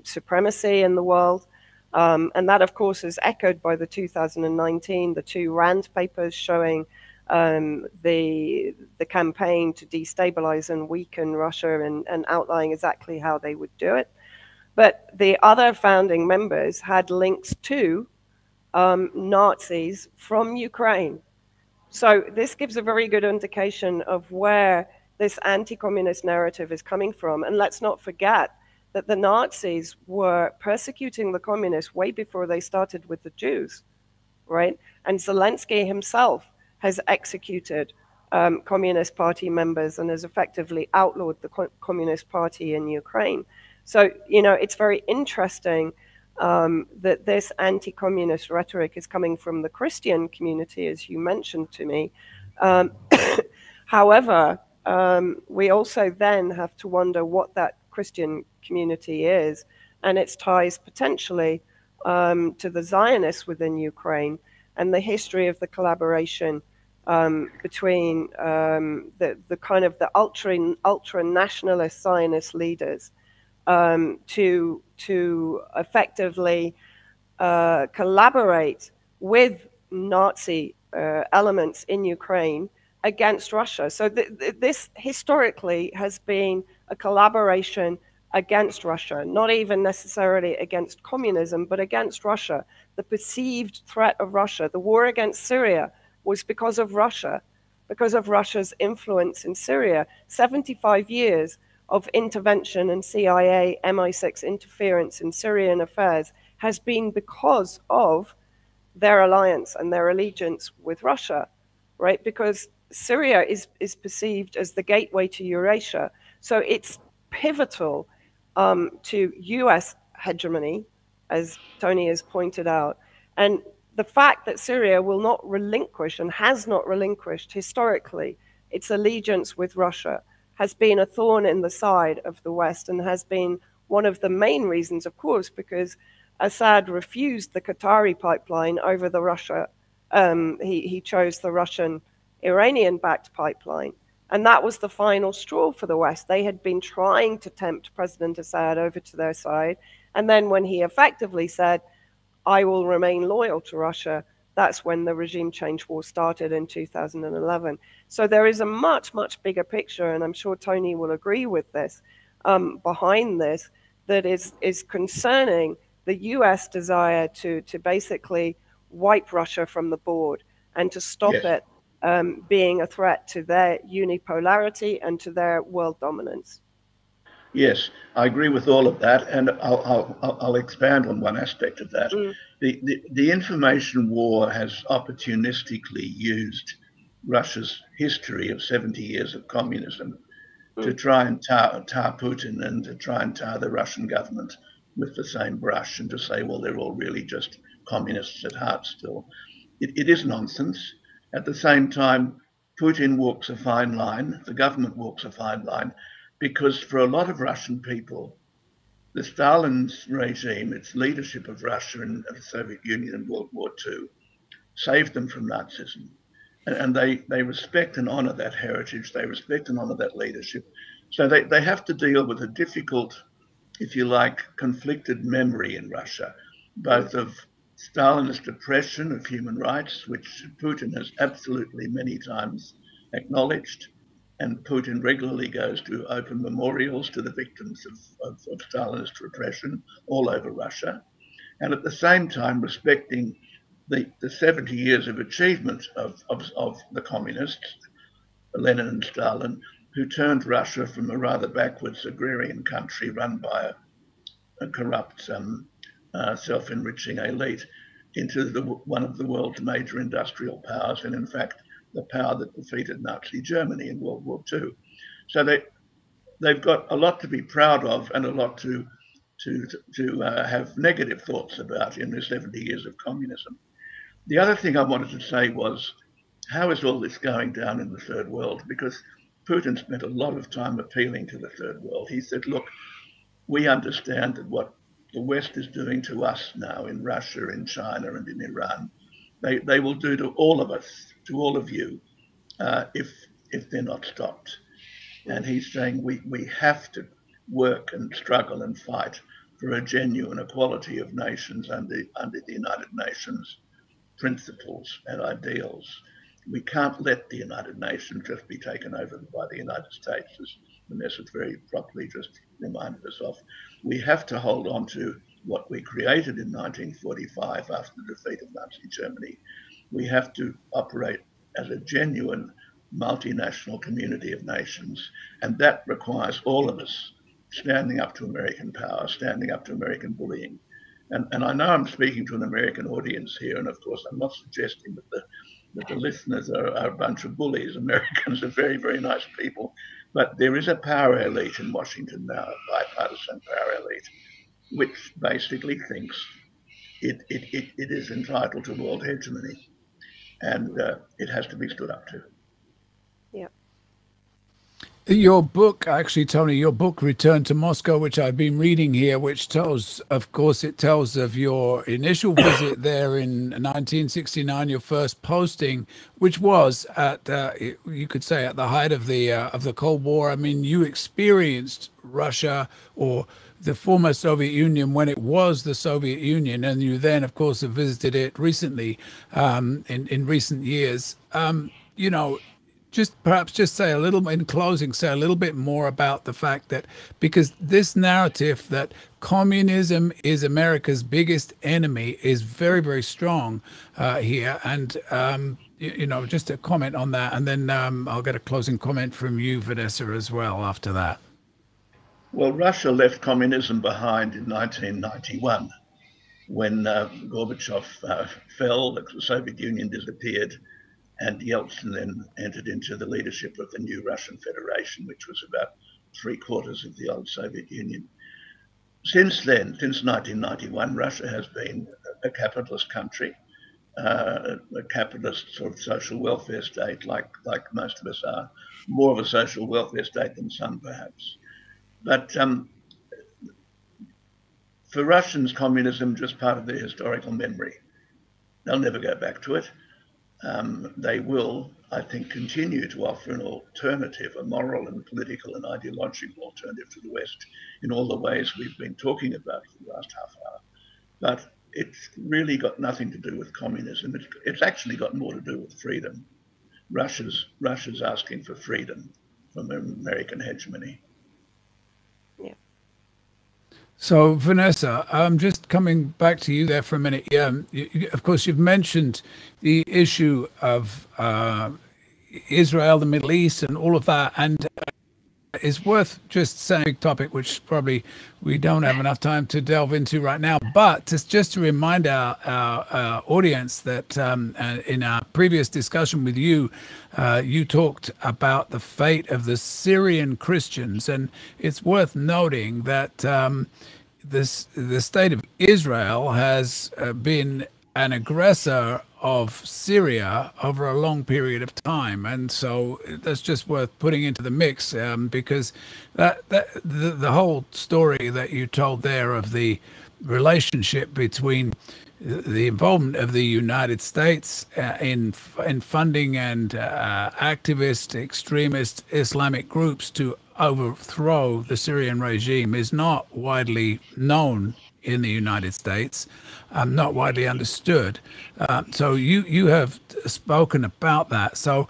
supremacy in the world. And that of course is echoed by the 2019, the two Rand papers showing the campaign to destabilize and weaken Russia and outlining exactly how they would do it. But the other founding members had links to Nazis from Ukraine. So this gives a very good indication of where this anti-communist narrative is coming from. And let's not forget that the Nazis were persecuting the communists way before they started with the Jews, right? And Zelensky himself has executed Communist Party members and has effectively outlawed the Communist Party in Ukraine. So, you know, it's very interesting that this anti-communist rhetoric is coming from the Christian community, as you mentioned to me. However, we also then have to wonder what that Christian community is and its ties potentially to the Zionists within Ukraine and the history of the collaboration between the kind of the ultra nationalist Zionist leaders to effectively collaborate with Nazi elements in Ukraine against Russia. So this historically has been a collaboration against Russia, not even necessarily against communism, but against Russia. The perceived threat of Russia, the war against Syria was because of Russia, because of Russia's influence in Syria. 75 years of intervention and CIA, MI6 interference in Syrian affairs has been because of their alliance and their allegiance with Russia, right? Because Syria is perceived as the gateway to Eurasia. So it's pivotal to US hegemony, as Tony has pointed out. And the fact that Syria will not relinquish and has not relinquished historically its allegiance with Russia has been a thorn in the side of the West and has been one of the main reasons, of course, because Assad refused the Qatari pipeline over the Russia. He chose the Russian Iranian-backed pipeline. And that was the final straw for the West. They had been trying to tempt President Assad over to their side. And then when he effectively said, I will remain loyal to Russia, that's when the regime change war started in 2011. So there is a much, much bigger picture, and I'm sure Tony will agree with this, behind this, that is concerning the US desire to basically wipe Russia from the board and to stop it being a threat to their unipolarity and to their world dominance. Yes, I agree with all of that, and I'll expand on one aspect of that. The information war has opportunistically used Russia's history of 70 years of communism to try and tar Putin and to try and tar the Russian government with the same brush and to say, well, they're all really just communists at heart still. It is nonsense. At the same time, Putin walks a fine line, the government walks a fine line, because for a lot of Russian people, the Stalin's regime, its leadership of Russia and of the Soviet Union in World War II, saved them from Nazism. And they respect and honor that heritage, they respect and honor that leadership. So they have to deal with a difficult, if you like, conflicted memory in Russia, both of Stalinist oppression of human rights, which Putin has absolutely many times acknowledged, and Putin regularly goes to open memorials to the victims of Stalinist repression all over Russia, and at the same time respecting the 70 years of achievement of the communists, Lenin and Stalin, who turned Russia from a rather backwards agrarian country run by a corrupt, self-enriching elite into one of the world's major industrial powers, and in fact, the power that defeated Nazi Germany in World War II. So they've got a lot to be proud of and a lot to have negative thoughts about in the 70 years of communism. The other thing I wanted to say was, how is all this going down in the third world? Because Putin spent a lot of time appealing to the third world. He said, look, we understand that what the West is doing to us now in Russia, in China, and in Iran, they will do to all of us, to all of you, if they're not stopped. And he's saying we have to work and struggle and fight for a genuine equality of nations under the United Nations principles and ideals. We can't let the United Nations just be taken over by the United States, as Vanessa very properly just reminded us of. We have to hold on to what we created in 1945 after the defeat of Nazi Germany. We have to operate as a genuine multinational community of nations, and that requires all of us standing up to American power, standing up to American bullying. And I know I'm speaking to an American audience here, and of course I'm not suggesting that the listeners are a bunch of bullies. Americans are very, very nice people, but there is a power elite in Washington now, a bipartisan power elite, which basically thinks it is entitled to world hegemony, and it has to be stood up to. Yeah. Your book, actually, Tony, your book, Return to Moscow, which I've been reading here, which tells, of course, it tells of your initial visit there in 1969, your first posting, which was at, you could say, at the height of the Cold War. I mean, you experienced Russia, or the former Soviet Union, when it was the Soviet Union, and you then, of course, have visited it recently, in recent years. You know, perhaps say a little, in closing, say a little bit more about the fact that, because this narrative that communism is America's biggest enemy is very, very strong here. And, you know, just a comment on that. And then I'll get a closing comment from you, Vanessa, as well after that. Well, Russia left communism behind in 1991 when Gorbachev fell, the Soviet Union disappeared, and Yeltsin then entered into the leadership of the new Russian Federation, which was about 3/4 of the old Soviet Union. Since then, since 1991, Russia has been a capitalist country, a capitalist sort of social welfare state, like most of us are, more of a social welfare state than some perhaps. But for Russians, communism is just part of their historical memory. They'll never go back to it. They will, I think, continue to offer an alternative, a moral and political and ideological alternative to the West in all the ways we've been talking about for the last half hour. But it's really got nothing to do with communism. It's actually got more to do with freedom. Russia's asking for freedom from American hegemony. Yeah. So, Vanessa, just coming back to you there for a minute. Yeah, of course, you've mentioned the issue of Israel, the Middle East, and all of that. And it's worth just saying a topic which probably we don't have enough time to delve into right now. But just to remind our audience that in our previous discussion with you, you talked about the fate of the Syrian Christians. And it's worth noting that the state of Israel has been an aggressor of Syria over a long period of time, and so that's just worth putting into the mix, because the whole story that you told there of the relationship between the involvement of the United States in funding and activist, extremist Islamic groups to overthrow the Syrian regime is not widely known in the United States, not widely understood. So you have spoken about that. So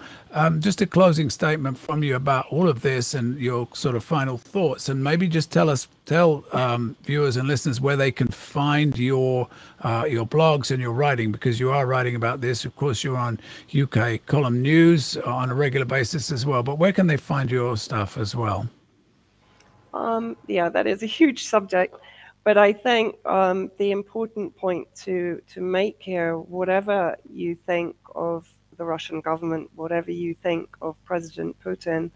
just a closing statement from you about all of this and your sort of final thoughts, and maybe just tell viewers and listeners where they can find your blogs and your writing, because you are writing about this. Of course, you're on UK Column News on a regular basis as well. But where can they find your stuff as well? Yeah, that is a huge subject. But I think the important point to make here, whatever you think of the Russian government, whatever you think of President Putin,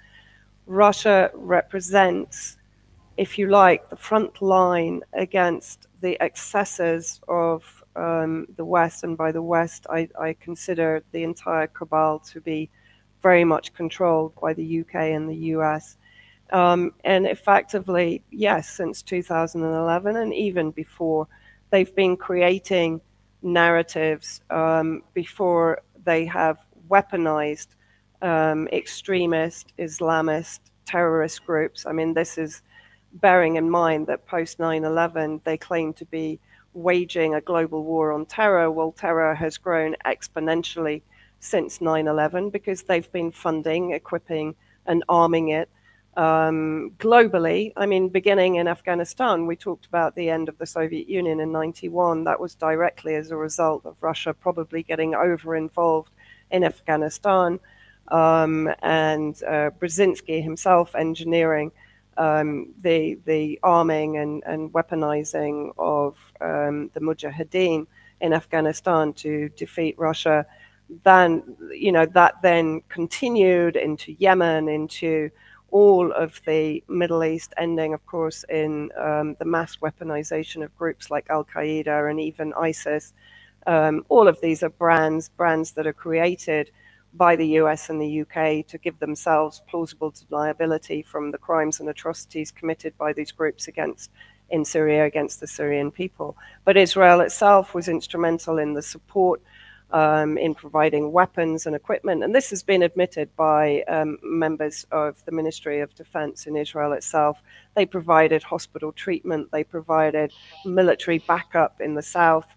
Russia represents, if you like, the front line against the excesses of the West. And by the West, I consider the entire cabal to be very much controlled by the UK and the US. And effectively, yes, since 2011 and even before, they've been creating narratives before they have weaponized extremist, Islamist, terrorist groups. I mean, this is bearing in mind that post 9/11, they claim to be waging a global war on terror. Well, terror has grown exponentially since 9/11 because they've been funding, equipping, and arming it globally. I mean, beginning in Afghanistan, we talked about the end of the Soviet Union in 91. That was directly as a result of Russia probably getting over-involved in Afghanistan, and Brzezinski himself engineering the arming and weaponizing of the Mujahideen in Afghanistan to defeat Russia. Then, that then continued into Yemen, into all of the Middle East, ending, of course, in the mass weaponization of groups like Al-Qaeda and even ISIS. All of these are brands that are created by the US and the UK to give themselves plausible deniability from the crimes and atrocities committed by these groups in Syria against the Syrian people. But Israel itself was instrumental in the support in providing weapons and equipment. And this has been admitted by members of the Ministry of Defense in Israel itself. They provided hospital treatment. They provided military backup in the south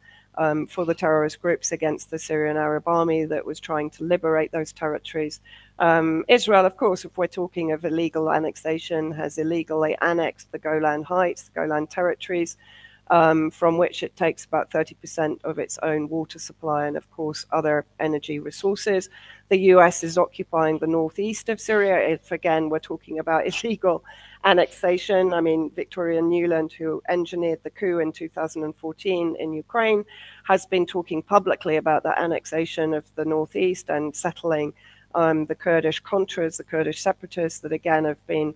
for the terrorist groups against the Syrian Arab army that was trying to liberate those territories. Israel, of course, if we're talking of illegal annexation, has illegally annexed the Golan Heights, the Golan Territories, from which it takes about 30% of its own water supply and, of course, other energy resources. The US is occupying the northeast of Syria. If, again, we're talking about illegal annexation, I mean, Victoria Nuland, who engineered the coup in 2014 in Ukraine, has been talking publicly about the annexation of the northeast and settling the Kurdish Contras, the Kurdish separatists that, again, have been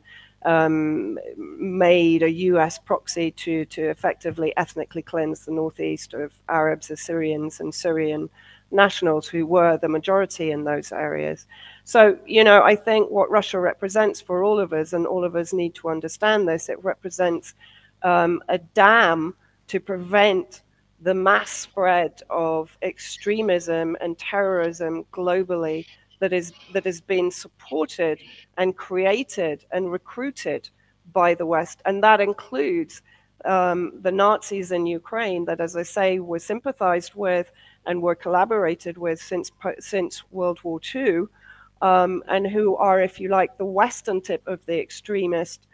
made a US proxy to effectively ethnically cleanse the northeast of Arabs, Assyrians, and Syrian nationals who were the majority in those areas. So, I think what Russia represents for all of us, and all of us need to understand this, it represents a dam to prevent the mass spread of extremism and terrorism globally that has been supported and created and recruited by the West. And that includes the Nazis in Ukraine that, as I say, were sympathized with and were collaborated with since World War II, and who are, if you like, the Western tip of the extremist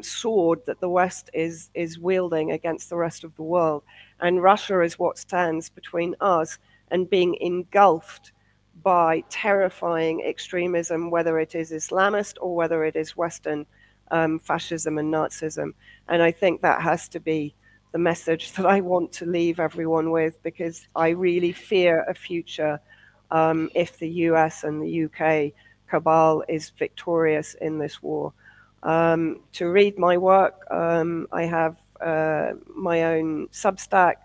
sword that the West is wielding against the rest of the world. And Russia is what stands between us and being engulfed by terrifying extremism, whether it is Islamist or whether it is Western fascism and Nazism. And I think that has to be the message that I want to leave everyone with, because I really fear a future if the US and the UK cabal is victorious in this war. To read my work, I have my own Substack.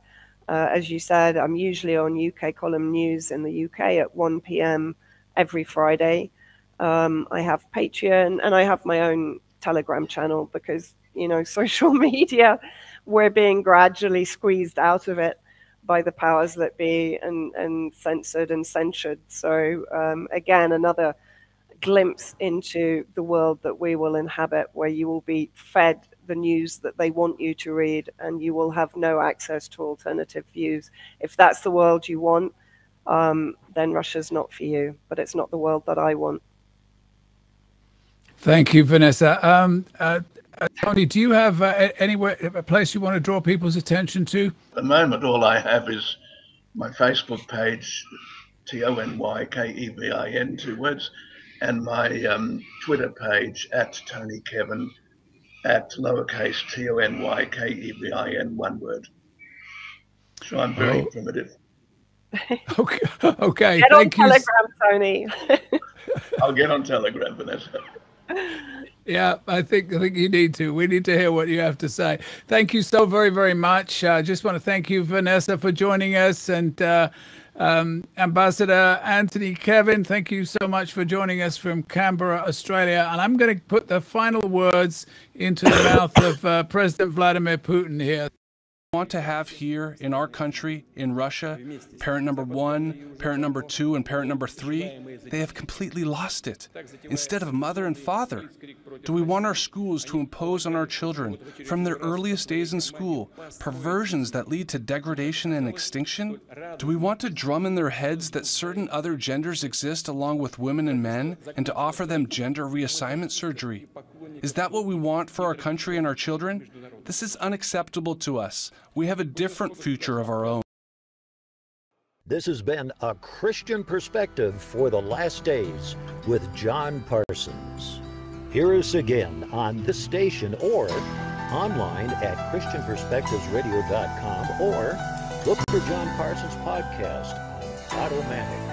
As you said, I'm usually on UK Column News in the UK at 1 p.m. every Friday. I have Patreon, and I have my own Telegram channel because, social media, we're being gradually squeezed out of it by the powers that be and censored and censured. So again, another glimpse into the world that we will inhabit, where you will be fed the news that they want you to read, and you will have no access to alternative views. If that's the world you want, then Russia's not for you, but it's not the world that I want. Thank you, Vanessa. Tony, do you have a place you want to draw people's attention to? At the moment, all I have is my Facebook page, TonyKevin, 2 words, and my Twitter page @TonyKevin, lowercase TonyKevin, 1 word. So I'm very primitive. Okay. Get on Thank you. Telegram, Tony. I'll get on Telegram, Vanessa. Yeah, I think you need to. We need to hear what you have to say. Thank you so very, very much. I just want to thank you, Vanessa, for joining us, and Ambassador Anthony Kevin, thank you so much for joining us from Canberra, Australia. And I'm going to put the final words into the mouth of President Vladimir Putin here. Want to have here in our country, in Russia, parent number 1, parent number 2, and parent number 3, they have completely lost it. Instead of mother and father, do we want our schools to impose on our children, from their earliest days in school, perversions that lead to degradation and extinction? Do we want to drum in their heads that certain other genders exist along with women and men, and to offer them gender reassignment surgery? Is that what we want for our country and our children? This is unacceptable to us. We have a different future of our own. This has been A Christian Perspective for the Last Days with John Parsons. Hear us again on this station or online at ChristianPerspectivesRadio.com, or look for John Parsons' podcast on Automatic.